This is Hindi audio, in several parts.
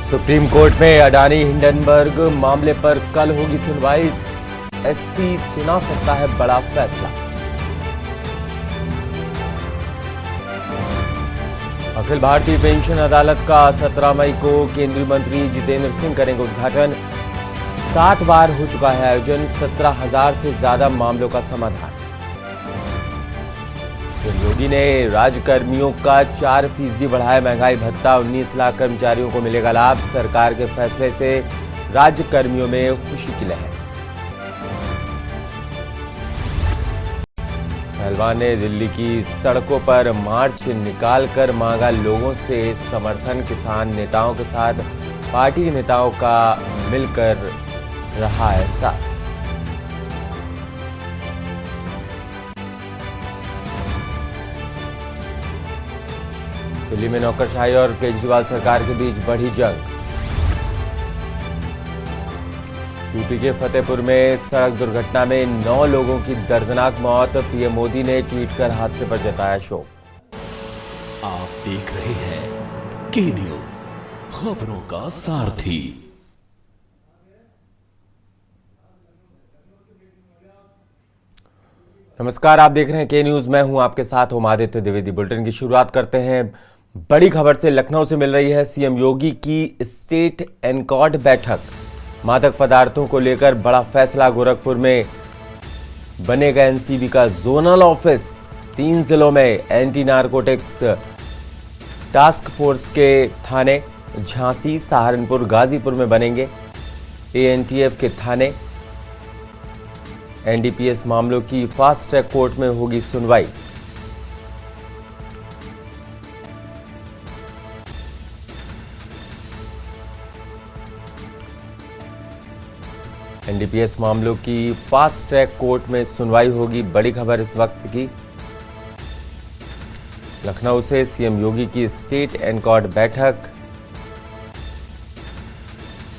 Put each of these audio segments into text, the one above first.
सुप्रीम कोर्ट में अडानी हिंडनबर्ग मामले पर कल होगी सुनवाई। एससी सुना सकता है बड़ा फैसला। अखिल भारतीय पेंशन अदालत का 17 मई को केंद्रीय मंत्री जितेंद्र सिंह करेंगे उद्घाटन। 7 बार हो चुका है आयोजन, 17,000 से ज्यादा मामलों का समाधान। योगी ने राज्यकर्मियों का 4% बढ़ाया महंगाई भत्ता, 19 लाख कर्मचारियों को मिलेगा लाभ। सरकार के फैसले से राज्यकर्मियों में खुशी की लहर। पहलवान ने दिल्ली की सड़कों पर मार्च निकालकर मांगा लोगों से समर्थन। किसान नेताओं के साथ पार्टी के नेताओं का मिलकर रहा ऐसा। दिल्ली में नौकरशाही और केजरीवाल सरकार के बीच बढ़ी जंग। यूपी के फतेहपुर में सड़क दुर्घटना में 9 लोगों की दर्दनाक मौत। पीएम मोदी ने ट्वीट कर हादसे पर जताया शोक। आप देख रहे हैं के न्यूज, खबरों का सारथी। नमस्कार, आप देख रहे हैं के न्यूज, मैं हूं आपके साथ आदित्य द्विवेदी। बुलेटिन की शुरुआत करते हैं बड़ी खबर से। लखनऊ से मिल रही है सीएम योगी की स्टेट एनकॉर्ड बैठक। मादक पदार्थों को लेकर बड़ा फैसला। गोरखपुर में बनेगा एनसीबी का जोनल ऑफिस। 3 जिलों में एंटी नारकोटिक्स टास्क फोर्स के थाने झांसी, सहारनपुर, गाजीपुर में बनेंगे एएनटीएफ के थाने। एनडीपीएस मामलों की फास्ट ट्रैक कोर्ट में होगी सुनवाई। एनडीपीएस मामलों की फास्ट ट्रैक कोर्ट में सुनवाई होगी। बड़ी खबर इस वक्त की। लखनऊ से सीएम योगी की स्टेट एनकॉर्ड बैठक।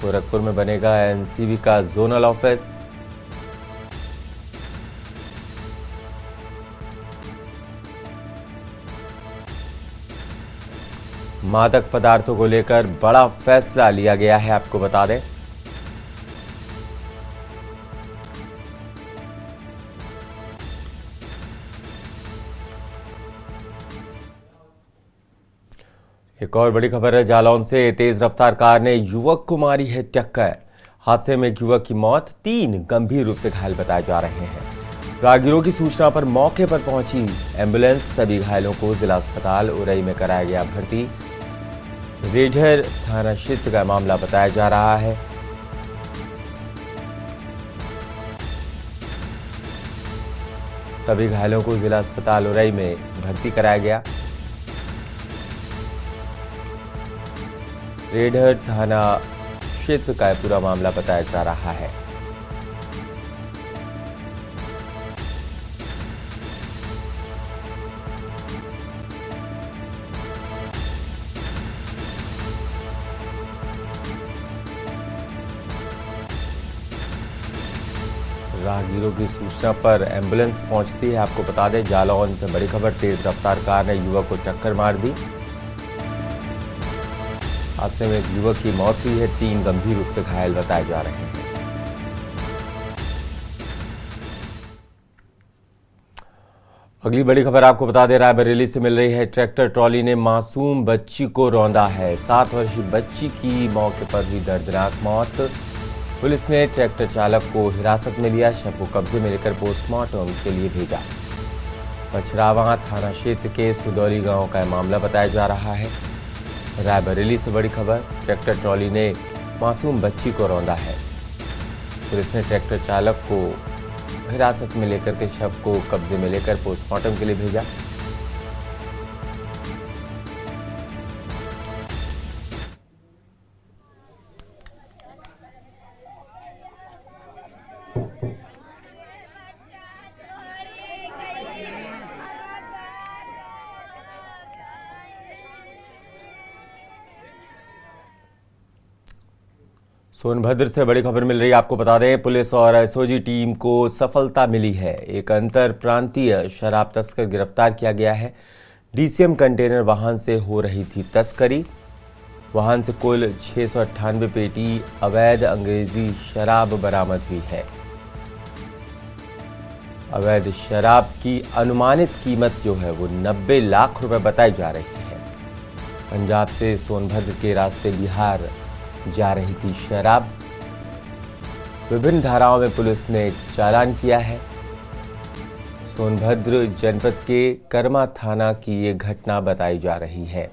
गोरखपुर में बनेगा एनसीबी का जोनल ऑफिस। मादक पदार्थों को लेकर बड़ा फैसला लिया गया है, आपको बता दें। एक और बड़ी खबर है जालौन से। तेज रफ्तार कार ने युवक को मारी है टक्कर। हादसे में एक युवक की मौत, 3 गंभीर रूप से घायल बताए जा रहे हैं। राहगीरों की सूचना पर मौके पर पहुंची एम्बुलेंस। सभी घायलों को जिला अस्पताल उरई में कराया गया भर्ती। रेढर थाना क्षेत्र का मामला बताया जा रहा है। सभी घायलों को जिला अस्पताल उरई में भर्ती कराया गया। रेढर थाना क्षेत्र का पूरा मामला बताया जा रहा है। राहगीरों की सूचना पर एम्बुलेंस पहुंचती है। आपको बता दें जालौन से बड़ी खबर। तेज रफ्तार कार ने युवक को टक्कर मार दी। हादसे में एक युवक की मौत हुई है, 3 गंभीर रूप से घायल बताए जा रहे हैं। अगली बड़ी खबर आपको बता दे रहा है बरेली से मिल रही है। ट्रैक्टर ट्रॉली ने मासूम बच्ची को रौंदा है। 7 वर्षीय बच्ची की मौके पर हुई दर्दनाक मौत। पुलिस ने ट्रैक्टर चालक को हिरासत में लिया। शव को कब्जे में लेकर पोस्टमार्टम के लिए भेजा। पछरावा थाना क्षेत्र के सुदौली गांव का मामला बताया जा रहा है। रायबरेली से बड़ी खबर। ट्रैक्टर ट्रॉली ने मासूम बच्ची को रौंदा है। पुलिस ने ट्रैक्टर चालक को हिरासत में लेकर के शव को कब्जे में लेकर पोस्टमार्टम के लिए भेजा। सोनभद्र से बड़ी खबर मिल रही है। आपको बता दें पुलिस और एसओजी टीम को सफलता मिली है। एक अंतर प्रांतीय शराब तस्कर गिरफ्तार किया गया है। डीसीएम कंटेनर वाहन से हो रही थी तस्करी। वाहन से कुल 698 पेटी अवैध अंग्रेजी शराब बरामद हुई है। अवैध शराब की अनुमानित कीमत जो है वो 90 लाख रुपए बताई जा रही है। पंजाब से सोनभद्र के रास्ते बिहार जा रही थी शराब। विभिन्न धाराओं में पुलिस ने चालान किया है। सोनभद्र जनपद के कर्मा थाना की ये घटना बताई जा रही है।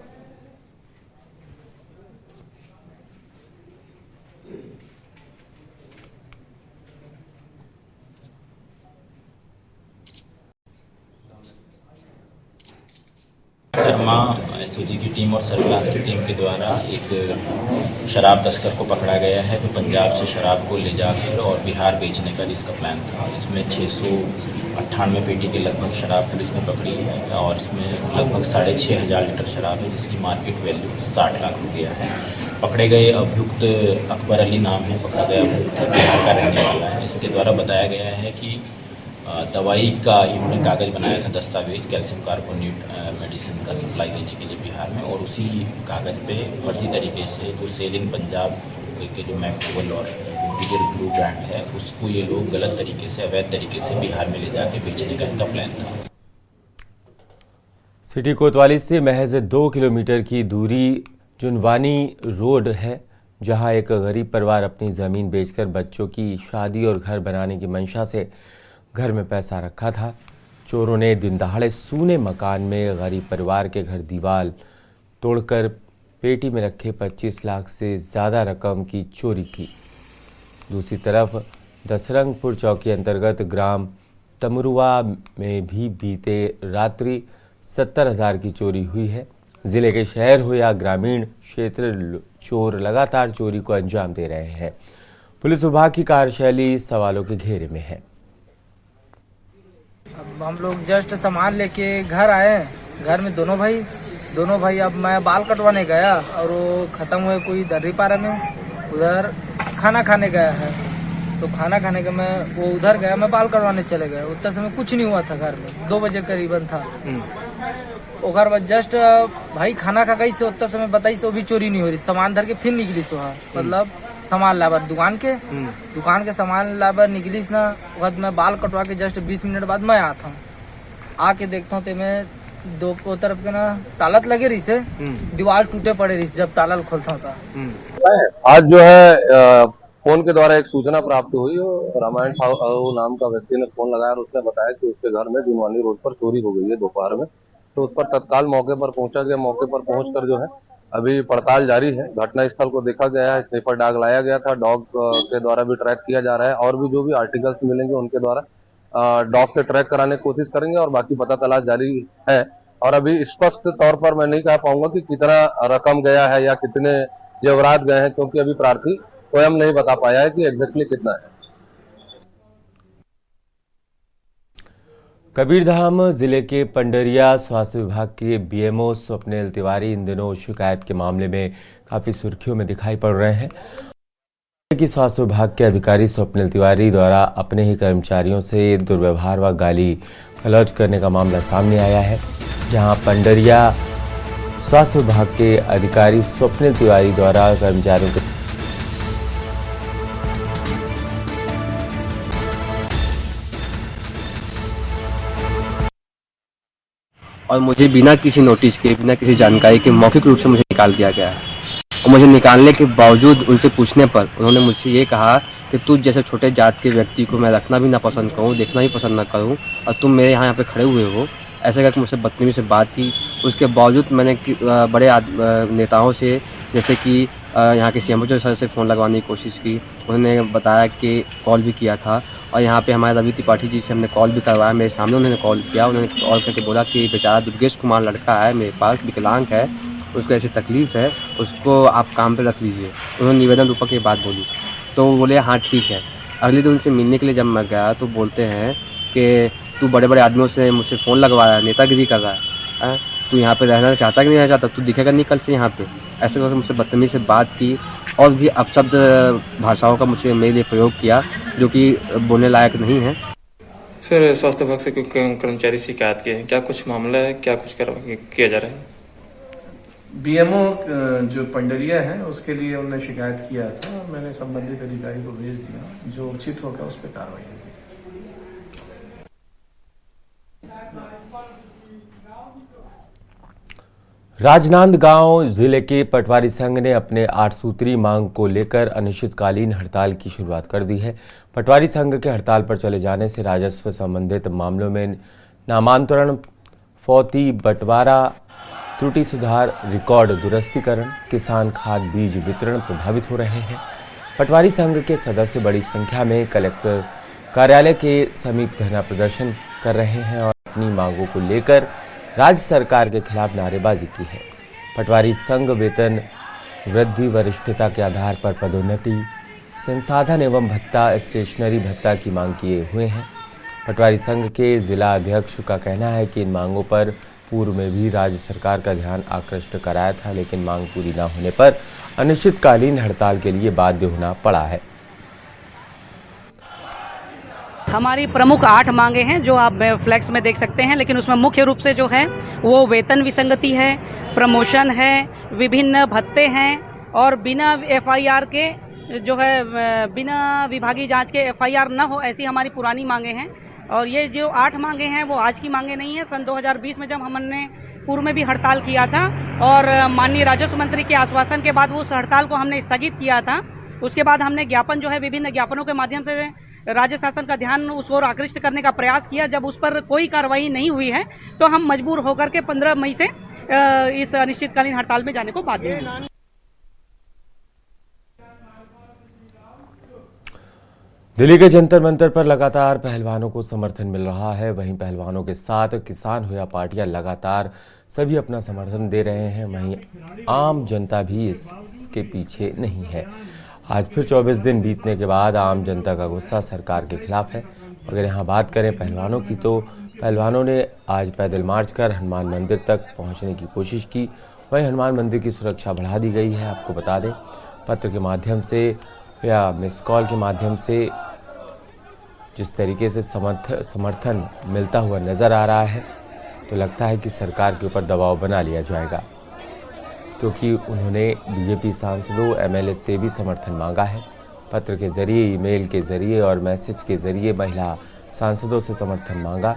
कर्मा एसओजी की टीम और सर्विलांस की टीम के द्वारा एक शराब तस्कर को पकड़ा गया है। तो पंजाब से शराब को ले जाकर और बिहार बेचने का इसका प्लान था। इसमें 698 पेटी के लगभग शराब पुलिस ने पकड़ी है और इसमें लगभग 6,500 लीटर शराब है, जिसकी मार्केट वैल्यू 60 लाख रुपया है। पकड़े गए अभियुक्त अकबर अली नाम है, पकड़ा गया अभियुक्त बिहार का रहने वाला है। इसके द्वारा बताया गया है कि दवाई का इन्होंने कागज़ बनाया था, दस्तावेज कैल्शियम कार्बोनेट मेडिसिन का सप्लाई देने के लिए बिहार में, और उसी कागज़ पे फर्जी तरीके से जो सेल इन पंजाब के जो मैक्डोवेल और इंटीरियर ब्लू ब्रांड है उसको ये लोग गलत तरीके से, अवैध तरीके से बिहार में ले जाके बेचने का इनका प्लान था। सिटी कोतवाली से महज 2 किलोमीटर की दूरी जुनवानी रोड है, जहां एक गरीब परिवार अपनी ज़मीन बेचकर बच्चों की शादी और घर बनाने की मंशा से घर में पैसा रखा था। चोरों ने दिन दहाड़े सूने मकान में गरीब परिवार के घर दीवार तोड़कर पेटी में रखे 25 लाख से ज़्यादा रकम की चोरी की। दूसरी तरफ दसरंगपुर चौकी अंतर्गत ग्राम तमरुआ में भी बीते रात्रि 70,000 की चोरी हुई है। जिले के शहर हो या ग्रामीण क्षेत्र, चोर लगातार चोरी को अंजाम दे रहे हैं। पुलिस विभाग की कार्यशैली सवालों के घेरे में है। अब हम लोग जस्ट सामान लेके घर आए। घर में दोनों भाई अब मैं बाल कटवाने गया और वो खत्म हुए कोई दर्रीपारा में, उधर खाना खाने गया है। तो खाना खाने का मैं वो उधर गया, मैं बाल कटवाने चले गए। उतना समय कुछ नहीं हुआ था घर में, 2 बजे करीबन था। ओकर बाद जस्ट भाई खाना खा गई से उतना समय बताई से वो भी चोरी नहीं हो रही। सामान धर के फिर निकली सोहा, मतलब सामान लाबर दुकान के सामान लाबर निकलीस ना। वक्त मैं बाल कटवा के जस्ट 20 मिनट बाद मैं आता हूँ। आके देखता हूँ तो मैं दो तरफ के ना तालत लगे रही से, दीवार टूटे पड़े रही जब ताला खोलता होता। आज जो है फोन के द्वारा एक सूचना प्राप्त हुई और रामायण साहू नाम का व्यक्ति ने फोन लगाया और उसने बताया कि उसके घर में जुनवानी रोड पर चोरी हो गई है दोपहर में। तो उस पर तत्काल मौके पर पहुंचा गया। मौके पर पहुंचकर जो है अभी पड़ताल जारी है। घटना स्थल को देखा गया है, स्निफर डॉग लाया गया था, डॉग के द्वारा भी ट्रैक किया जा रहा है और भी जो भी आर्टिकल्स मिलेंगे उनके द्वारा डॉग से ट्रैक कराने की कोशिश करेंगे और बाकी पता तलाश जारी है। और अभी स्पष्ट तौर पर मैं नहीं कह पाऊंगा कि कितना रकम गया है या कितने जेवरात गए हैं, क्योंकि अभी प्रार्थी स्वयं नहीं बता पाया है कि एग्जैक्टली कितना है। कबीरधाम जिले के पंडरिया स्वास्थ्य विभाग के बीएमओ स्वप्निल तिवारी इन दिनों शिकायत के मामले में काफी सुर्खियों में दिखाई पड़ रहे हैं कि स्वास्थ्य विभाग के अधिकारी स्वप्निल तिवारी द्वारा अपने ही कर्मचारियों से दुर्व्यवहार व गाली गलौज करने का मामला सामने आया है, जहां पंडरिया स्वास्थ्य विभाग के अधिकारी स्वप्निल तिवारी द्वारा कर्मचारियों के और मुझे बिना किसी नोटिस के, बिना किसी जानकारी के मौखिक रूप से मुझे निकाल दिया गया है। और मुझे निकालने के बावजूद उनसे पूछने पर उन्होंने मुझसे ये कहा कि तुझ जैसे छोटे जात के व्यक्ति को मैं रखना भी ना पसंद करूँ, देखना भी पसंद ना करूँ, और तुम मेरे यहाँ पे खड़े हुए हो, ऐसे करके मुझसे बदतमीजी से बात की। उसके बावजूद मैंने बड़े नेताओं से, जैसे कि यहाँ के सीएम सर से फ़ोन लगवाने की कोशिश की। उन्होंने बताया कि कॉल भी किया था और यहाँ पे हमारे रवि त्रिपाठी जी से हमने कॉल भी करवाया। मेरे सामने उन्होंने कॉल किया। उन्होंने कॉल करके बोला कि बेचारा दुर्गेश कुमार लड़का है मेरे पास, विकलांग है, उसको ऐसी तकलीफ़ है, उसको आप काम पे रख लीजिए। उन्होंने निवेदन रूपक ये बात बोली। तो वो बोले हाँ ठीक है। अगले दिन उनसे मिलने के लिए जब मैं गया तो बोलते हैं कि तू बड़े बड़े आदमियों से मुझसे फ़ोन लगवाया, नेतागिरी कर रहा है, तू यहाँ पे रहना चाहता कि नहीं रहना चाहता, तू दिखेगा नहीं कल से यहाँ पे। ऐसे करके मुझसे बदतमीजी से बात की और भी अपशब्द भाषाओं का मुझसे मेरे लिए प्रयोग किया, जो कि बोलने लायक नहीं है। सर, स्वास्थ्य विभाग से कोई कर्मचारी शिकायत किए हैं क्या? कुछ मामला है क्या? कुछ किया जा रहा है? बीएमओ जो पंडरिया है उसके लिए उन्होंने शिकायत किया था, मैंने संबंधित अधिकारी को भेज दिया, जो उचित होगा उस पर कार्रवाई होगी। राजनांदगांव जिले के पटवारी संघ ने अपने 8 सूत्री मांग को लेकर अनिश्चितकालीन हड़ताल की शुरुआत कर दी है। पटवारी संघ के हड़ताल पर चले जाने से राजस्व संबंधित मामलों में नामांतरण, फौती बंटवारा, त्रुटि सुधार, रिकॉर्ड दुरुस्तीकरण, किसान खाद बीज वितरण प्रभावित हो रहे हैं। पटवारी संघ के सदस्य बड़ी संख्या में कलेक्टर कार्यालय के समीप धरना प्रदर्शन कर रहे हैं और अपनी मांगों को लेकर राज्य सरकार के खिलाफ नारेबाजी की है। पटवारी संघ वेतन वृद्धि, वरिष्ठता के आधार पर पदोन्नति, संसाधन एवं भत्ता, स्टेशनरी भत्ता की मांग किए हुए हैं। पटवारी संघ के जिला अध्यक्ष का कहना है कि इन मांगों पर पूर्व में भी राज्य सरकार का ध्यान आकृष्ट कराया था, लेकिन मांग पूरी न होने पर अनिश्चितकालीन हड़ताल के लिए बाध्य होना पड़ा है। हमारी प्रमुख 8 मांगे हैं जो आप फ्लैक्स में देख सकते हैं, लेकिन उसमें मुख्य रूप से जो है वो वेतन विसंगति है, प्रमोशन है, विभिन्न भत्ते हैं और बिना एफआईआर के जो है बिना विभागीय जांच के एफआईआर न हो, ऐसी हमारी पुरानी मांगे हैं। और ये जो 8 मांगे हैं वो आज की मांगे नहीं है। सन 2020 में जब हमने पूर्व में भी हड़ताल किया था और माननीय राजस्व मंत्री के आश्वासन के बाद उस हड़ताल को हमने स्थगित किया था। उसके बाद हमने ज्ञापन जो है विभिन्न ज्ञापनों के माध्यम से राज्य शासन का ध्यान उस ओर आकृष्ट करने का प्रयास किया। जब उस पर कोई कार्रवाई नहीं हुई है तो हम मजबूर होकर के 15 मई से इस अनिश्चितकालीन हड़ताल में जाने को बाध्य हैं। दिल्ली के जंतर मंतर पर लगातार पहलवानों को समर्थन मिल रहा है। वहीं पहलवानों के साथ किसान हो या पार्टियां लगातार सभी अपना समर्थन दे रहे हैं। वहीं आम जनता भी इसके पीछे नहीं है। आज फिर 24 दिन बीतने के बाद आम जनता का गुस्सा सरकार के खिलाफ है। अगर यहाँ बात करें पहलवानों की, तो पहलवानों ने आज पैदल मार्च कर हनुमान मंदिर तक पहुँचने की कोशिश की। वहीं हनुमान मंदिर की सुरक्षा बढ़ा दी गई है। आपको बता दें, पत्र के माध्यम से या मिस कॉल के माध्यम से जिस तरीके से समर्थन मिलता हुआ नज़र आ रहा है, तो लगता है कि सरकार के ऊपर दबाव बना लिया जाएगा, क्योंकि उन्होंने बीजेपी सांसदों, एमएलए से भी समर्थन मांगा है। पत्र के जरिए, ईमेल के जरिए और मैसेज के जरिए महिला सांसदों से समर्थन मांगा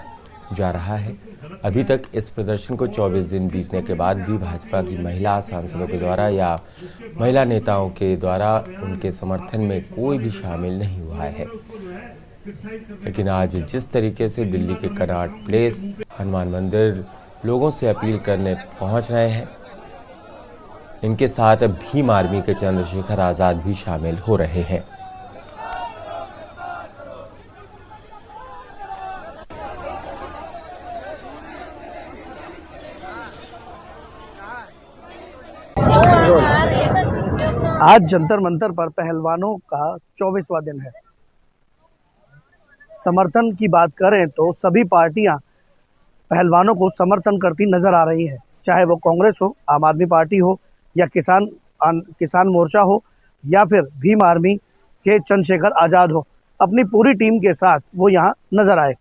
जा रहा है। अभी तक इस प्रदर्शन को 24 दिन बीतने के बाद भी भाजपा की महिला सांसदों के द्वारा या महिला नेताओं के द्वारा उनके समर्थन में कोई भी शामिल नहीं हुआ है। लेकिन आज जिस तरीके से दिल्ली के कनॉट प्लेस हनुमान मंदिर लोगों से अपील करने पहुंच रहे हैं, इनके साथ भीम आर्मी के चंद्रशेखर आजाद भी शामिल हो रहे हैं। आज जंतर मंतर पर पहलवानों का 24वां दिन है। समर्थन की बात करें तो सभी पार्टियां पहलवानों को समर्थन करती नजर आ रही हैं, चाहे वो कांग्रेस हो, आम आदमी पार्टी हो या किसान मोर्चा हो या फिर भीम आर्मी के चंद्रशेखर आज़ाद हो। अपनी पूरी टीम के साथ वो यहाँ नजर आए।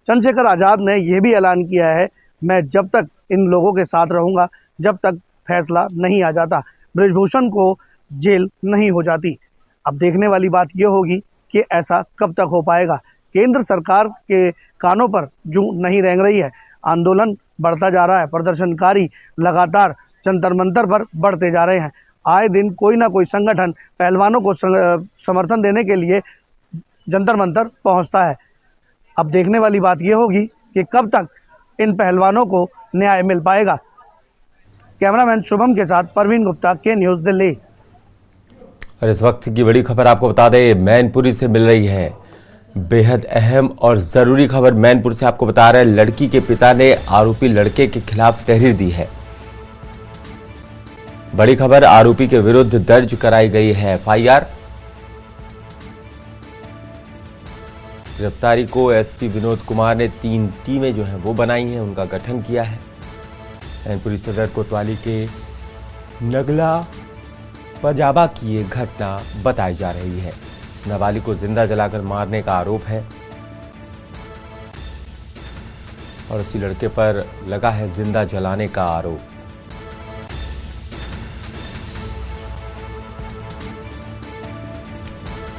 चंद्रशेखर आज़ाद ने यह भी ऐलान किया है, मैं जब तक इन लोगों के साथ रहूँगा जब तक फैसला नहीं आ जाता, बृजभूषण को जेल नहीं हो जाती। अब देखने वाली बात यह होगी कि ऐसा कब तक हो पाएगा। केंद्र सरकार के कानों पर जूं नहीं रेंग रही है। आंदोलन बढ़ता जा रहा है, प्रदर्शनकारी लगातार जंतर मंतर पर बढ़ते जा रहे हैं। आए दिन कोई ना कोई संगठन पहलवानों को समर्थन देने के लिए जंतर मंतर पहुंचता है। अब देखने वाली बात यह होगी कि कब तक इन पहलवानों को न्याय मिल पाएगा। कैमरामैन शुभम के साथ परवीन गुप्ता, के न्यूज़, दिल्ली। और इस वक्त की बड़ी खबर आपको बता दें, मैनपुरी से मिल रही है। बेहद अहम और ज़रूरी खबर मैनपुर से आपको बता रहे हैं। लड़की के पिता ने आरोपी लड़के के खिलाफ तहरीर दी है। बड़ी खबर, आरोपी के विरुद्ध दर्ज कराई गई है एफआईआर। गिरफ्तारी को एसपी विनोद कुमार ने 3 टीमें जो हैं वो बनाई हैं, उनका गठन किया है। मैनपुरी सदर कोतवाली के नगला पंजाबा की ये घटना बताई जा रही है। नाबालिग को जिंदा जलाकर मारने का आरोप है और उसी लड़के पर लगा है जिंदा जलाने का आरोप।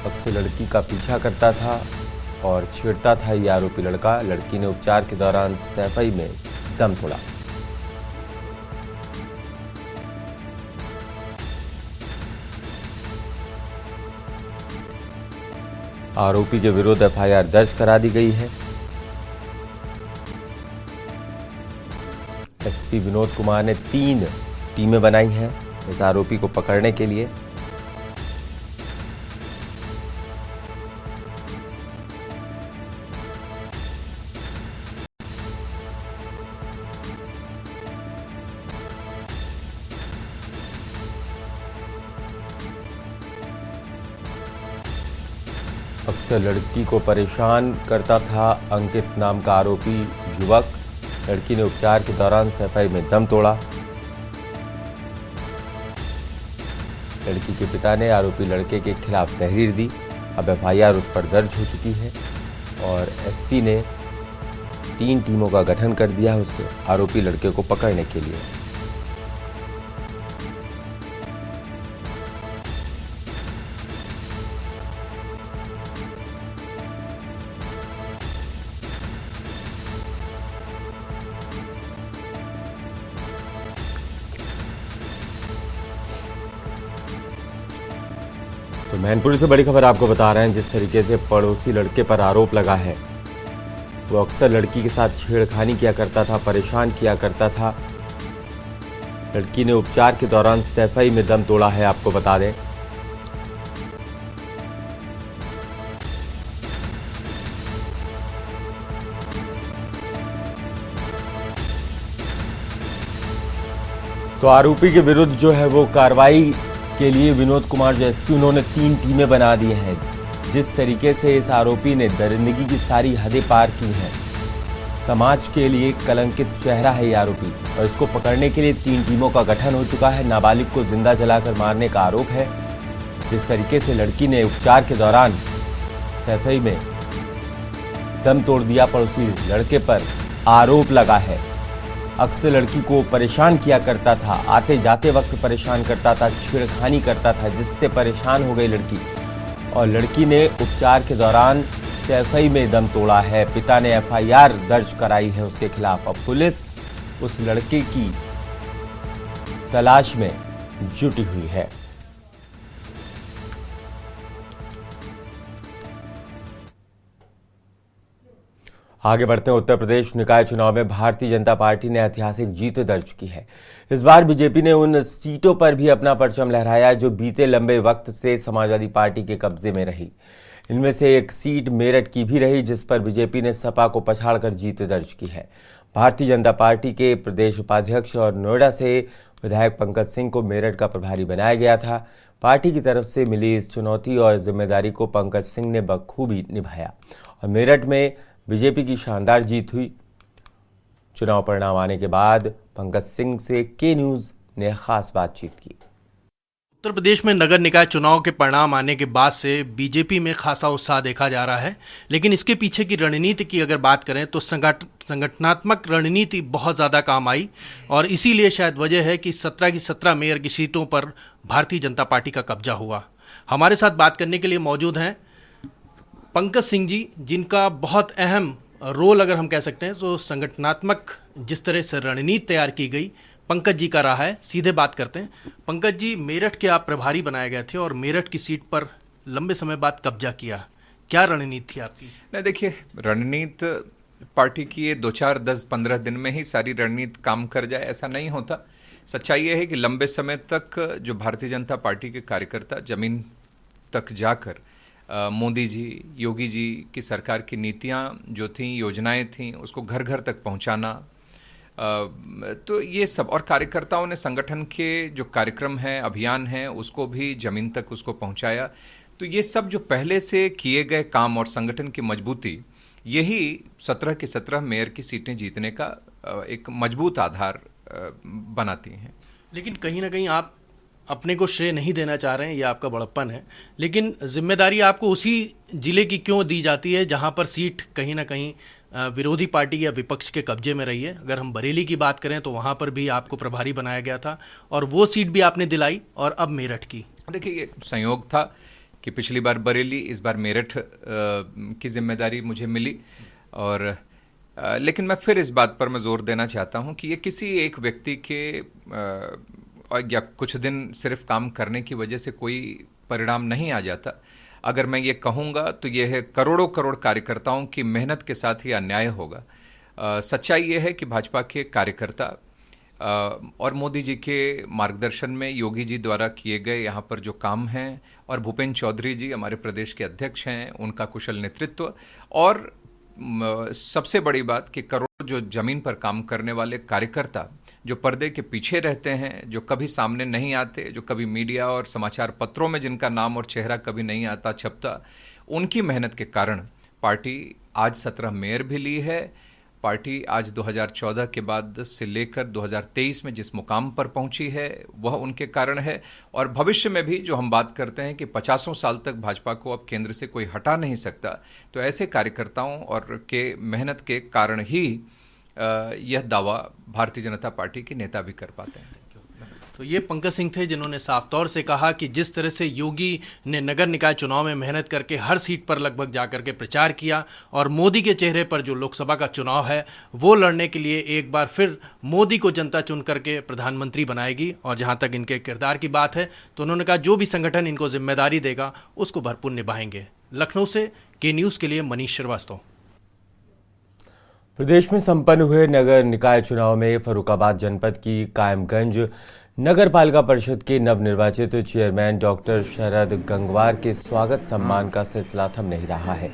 अक्सर लड़की का पीछा करता था और छेड़ता था ये आरोपी लड़का। लड़की ने उपचार के दौरान सैफई में दम तोड़ा। आरोपी के विरुद्ध एफआईआर दर्ज करा दी गई है। एसपी विनोद कुमार ने 3 टीमें बनाई हैं इस आरोपी को पकड़ने के लिए। अक्सर लड़की को परेशान करता था अंकित नाम का आरोपी युवक। लड़की ने उपचार के दौरान सैफई में दम तोड़ा। लड़की के पिता ने आरोपी लड़के के खिलाफ तहरीर दी। अब एफआईआर उस पर दर्ज हो चुकी है और एसपी ने 3 टीमों का गठन कर दिया है उस आरोपी लड़के को पकड़ने के लिए। तो मैनपुरी से बड़ी खबर आपको बता रहे हैं। जिस तरीके से पड़ोसी लड़के पर आरोप लगा है, वो अक्सर लड़की के साथ छेड़खानी किया करता था, परेशान किया करता था। लड़की ने उपचार के दौरान सैफई में दम तोड़ा है, आपको बता दें। तो आरोपी के विरुद्ध जो है वो कार्रवाई के लिए विनोद कुमार जो एसपी, उन्होंने 3 टीमें बना दी हैं। जिस तरीके से इस आरोपी ने दरिंदगी की सारी हदें पार की हैं, समाज के लिए कलंकित चेहरा है ये आरोपी और इसको पकड़ने के लिए 3 टीमों का गठन हो चुका है। नाबालिग को जिंदा जलाकर मारने का आरोप है। जिस तरीके से लड़की ने उपचार के दौरान सैफई में दम तोड़ दिया, पड़ोसी लड़के पर आरोप लगा है। अक्सर लड़की को परेशान किया करता था, आते जाते वक्त परेशान करता था, छेड़खानी करता था, जिससे परेशान हो गई लड़की और लड़की ने उपचार के दौरान सैफई में दम तोड़ा है। पिता ने एफआईआर दर्ज कराई है उसके खिलाफ। अब पुलिस उस लड़के की तलाश में जुटी हुई है। आगे बढ़ते हैं। उत्तर प्रदेश निकाय चुनाव में भारतीय जनता पार्टी ने ऐतिहासिक जीत दर्ज की है। इस बार बीजेपी ने उन सीटों पर भी अपना परचम लहराया जो बीते लंबे वक्त से समाजवादी पार्टी के कब्जे में रही। इनमें से एक सीट मेरठ की भी रही, जिस पर बीजेपी ने सपा को पछाड़कर जीत दर्ज की है। भारतीय जनता पार्टी के प्रदेश उपाध्यक्ष और नोएडा से विधायक पंकज सिंह को मेरठ का प्रभारी बनाया गया था। पार्टी की तरफ से मिली इस चुनौती और जिम्मेदारी को पंकज सिंह ने बखूबी निभाया और मेरठ में बीजेपी की शानदार जीत हुई। चुनाव परिणाम आने के बाद पंकज सिंह से के न्यूज़ ने खास बातचीत की। उत्तर प्रदेश में नगर निकाय चुनाव के परिणाम आने के बाद से बीजेपी में खासा उत्साह देखा जा रहा है, लेकिन इसके पीछे की रणनीति की अगर बात करें तो संगठनात्मक रणनीति बहुत ज़्यादा काम आई और इसीलिए शायद वजह है कि 17 की 17 मेयर की सीटों पर भारतीय जनता पार्टी का कब्जा हुआ। हमारे साथ बात करने के लिए मौजूद हैं पंकज सिंह जी, जिनका बहुत अहम रोल अगर हम कह सकते हैं तो संगठनात्मक जिस तरह से रणनीति तैयार की गई पंकज जी का रहा है। सीधे बात करते हैं। पंकज जी, मेरठ के आप प्रभारी बनाए गए थे और मेरठ की सीट पर लंबे समय बाद कब्जा किया, क्या रणनीति थी आपकी? नहीं, देखिए, रणनीति पार्टी की ये 2-4-10-15 दिन में ही सारी रणनीति काम कर जाए ऐसा नहीं होता। सच्चाई ये है कि लंबे समय तक जो भारतीय जनता पार्टी के कार्यकर्ता जमीन तक जाकर मोदी जी, योगी जी की सरकार की नीतियां जो थीं, योजनाएं थीं, उसको घर घर तक पहुंचाना, तो ये सब, और कार्यकर्ताओं ने संगठन के जो कार्यक्रम हैं, अभियान हैं, उसको भी जमीन तक उसको पहुंचाया। तो ये सब जो पहले से किए गए काम और संगठन की मजबूती, यही 17 की 17 मेयर की सीटें जीतने का एक मजबूत आधार बनाती हैं। लेकिन कहीं ना कहीं आप अपने को श्रेय नहीं देना चाह रहे हैं, ये आपका बड़प्पन है, लेकिन जिम्मेदारी आपको उसी ज़िले की क्यों दी जाती है जहां पर सीट कहीं ना कहीं विरोधी पार्टी या विपक्ष के कब्जे में रही है? अगर हम बरेली की बात करें तो वहां पर भी आपको प्रभारी बनाया गया था और वो सीट भी आपने दिलाई, और अब मेरठ की। देखिए, ये संयोग था कि पिछली बार बरेली, इस बार मेरठ की जिम्मेदारी मुझे मिली। और लेकिन मैं फिर इस बात पर मैं जोर देना चाहता हूं कि ये किसी एक व्यक्ति के या कुछ दिन सिर्फ काम करने की वजह से कोई परिणाम नहीं आ जाता। अगर मैं ये कहूँगा तो ये है करोड़ों करोड़ कार्यकर्ताओं की मेहनत के साथ ही अन्याय होगा। सच्चाई ये है कि भाजपा के कार्यकर्ता और मोदी जी के मार्गदर्शन में, योगी जी द्वारा किए गए यहाँ पर जो काम हैं, और भूपेंद्र चौधरी जी हमारे प्रदेश के अध्यक्ष हैं, उनका कुशल नेतृत्व, और सबसे बड़ी बात कि करोड़ों जो जमीन पर काम करने वाले कार्यकर्ता जो पर्दे के पीछे रहते हैं, जो कभी सामने नहीं आते, जो कभी मीडिया और समाचार पत्रों में जिनका नाम और चेहरा कभी नहीं आता, छपता, उनकी मेहनत के कारण पार्टी आज 17 मेयर भी ली है। पार्टी आज 2014 के बाद से लेकर 2023 में जिस मुकाम पर पहुंची है वह उनके कारण है। और भविष्य में भी जो हम बात करते हैं कि 50 साल तक भाजपा को अब केंद्र से कोई हटा नहीं सकता, तो ऐसे कार्यकर्ताओं और के मेहनत के कारण ही यह दावा भारतीय जनता पार्टी के नेता भी कर पाते हैं। तो ये पंकज सिंह थे जिन्होंने साफ तौर से कहा कि जिस तरह से योगी ने नगर निकाय चुनाव में मेहनत करके हर सीट पर लगभग जाकर के प्रचार किया, और मोदी के चेहरे पर जो लोकसभा का चुनाव है वो लड़ने के लिए एक बार फिर मोदी को जनता चुन करके प्रधानमंत्री बनाएगी। और जहां तक इनके किरदार की बात है तो उन्होंने कहा जो भी संगठन इनको जिम्मेदारी देगा उसको भरपूर निभाएंगे। लखनऊ से के न्यूज़ के लिए मनीष श्रीवास्तव। प्रदेश में संपन्न हुए नगर निकाय चुनाव में फर्रुखाबाद जनपद की कायमगंज नगर पालिका परिषद के नवनिर्वाचित चेयरमैन डॉक्टर शरद गंगवार के स्वागत सम्मान का सिलसिला थम नहीं रहा है।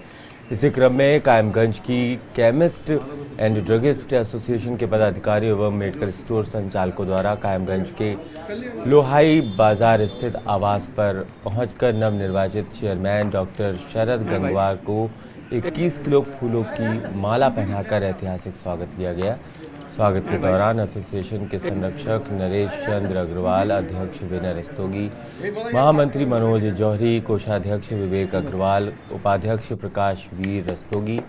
इसी क्रम में कायमगंज की केमिस्ट एंड ड्रगिस्ट एसोसिएशन के पदाधिकारी एवं मेडिकल स्टोर संचालकों द्वारा कायमगंज के लोहाई बाजार स्थित आवास पर पहुंचकर नवनिर्वाचित चेयरमैन डॉक्टर शरद गंगवार को 21 किलो फूलों की माला पहनाकर ऐतिहासिक स्वागत किया गया। स्वागत के दौरान एसोसिएशन के संरक्षक नरेश चंद्र अग्रवाल, अध्यक्ष विनय रस्तोगी, महामंत्री मनोज जौहरी, कोषाध्यक्ष विवेक अग्रवाल, उपाध्यक्ष प्रकाश वीर रस्तोगी,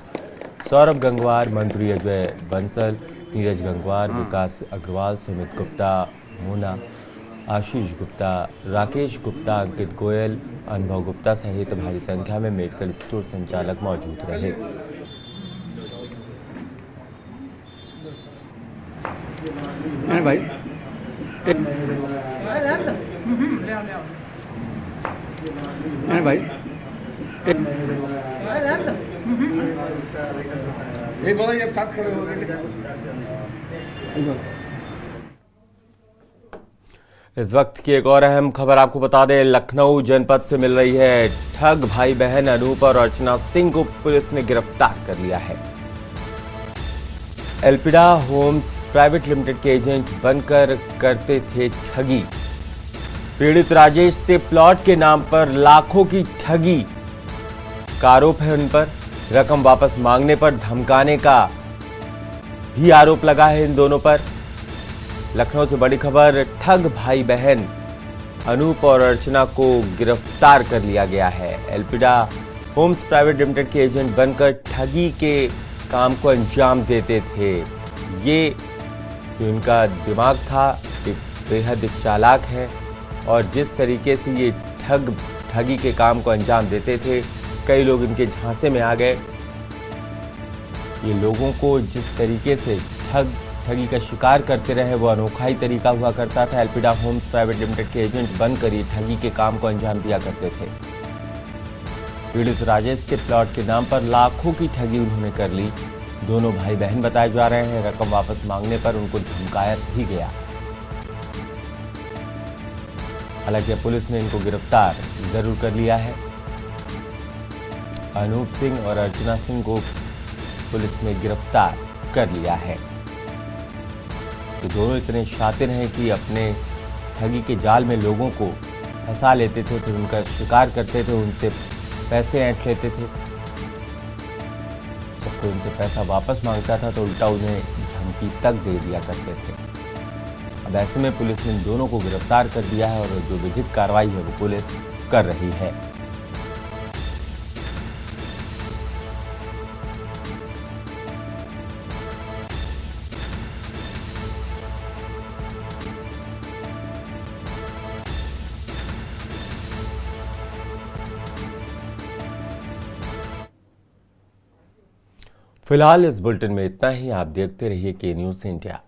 सौरभ गंगवार, मंत्री अजय बंसल, नीरज गंगवार, विकास अग्रवाल, सुमित गुप्ता, मोना, आशीष गुप्ता, राकेश गुप्ता, अंकित गोयल, अनुभव गुप्ता सहित भारी संख्या में मेडिकल स्टोर संचालक मौजूद रहे। भाई भाई इस वक्त की एक और अहम खबर आपको बता दें, लखनऊ जनपद से मिल रही है। ठग भाई बहन अनूप और अर्चना सिंह को पुलिस ने गिरफ्तार कर लिया है। एल्पिडा होम्स प्राइवेट लिमिटेड के एजेंट बनकर करते थे ठगी। पीड़ित राजेश से प्लॉट के नाम पर लाखों की ठगी का आरोप है उन पर। रकम वापस मांगने पर धमकाने का भी आरोप लगा है इन दोनों पर। लखनऊ से बड़ी खबर, ठग भाई बहन अनूप और अर्चना को गिरफ्तार कर लिया गया है। एल्पिडा होम्स प्राइवेट लिमिटेड के एजेंट बनकर ठगी के काम को अंजाम देते थे। ये जो इनका दिमाग था एक बेहद चालाक है, और जिस तरीके से ये ठगी के काम को अंजाम देते थे, कई लोग इनके झांसे में आ गए। ये लोगों को जिस तरीके से ठगी का शिकार करते रहे वो अनोखा ही तरीका हुआ करता था। एल्पिडा होम्स प्राइवेट लिमिटेड के एजेंट बनकर ये ठगी के काम को अंजाम दिया करते थे। पीड़ित राजेश से प्लॉट के नाम पर लाखों की ठगी उन्होंने कर ली। दोनों भाई बहन बताए जा रहे हैं। रकम वापस मांगने पर उनको धमकाया भी गया। हालांकि पुलिस ने इनको गिरफ्तार जरूर कर लिया है। अनूप सिंह और अर्चना सिंह को पुलिस ने गिरफ्तार कर लिया है। ये दोनों इतने शातिर हैं कि अपने ठगी के जाल में लोगों को फंसा लेते थे, फिर उनका शिकार करते थे, उनसे पैसे ऐंठ लेते थे। जब कोई उनसे पैसा वापस मांगता था तो उल्टा उन्हें धमकी तक दे दिया करते थे। अब ऐसे में पुलिस ने दोनों को गिरफ्तार कर दिया है और जो विधिक कार्रवाई है वो पुलिस कर रही है। फिलहाल इस बुलेटिन में इतना ही। आप देखते रहिए के न्यूज़ इंडिया।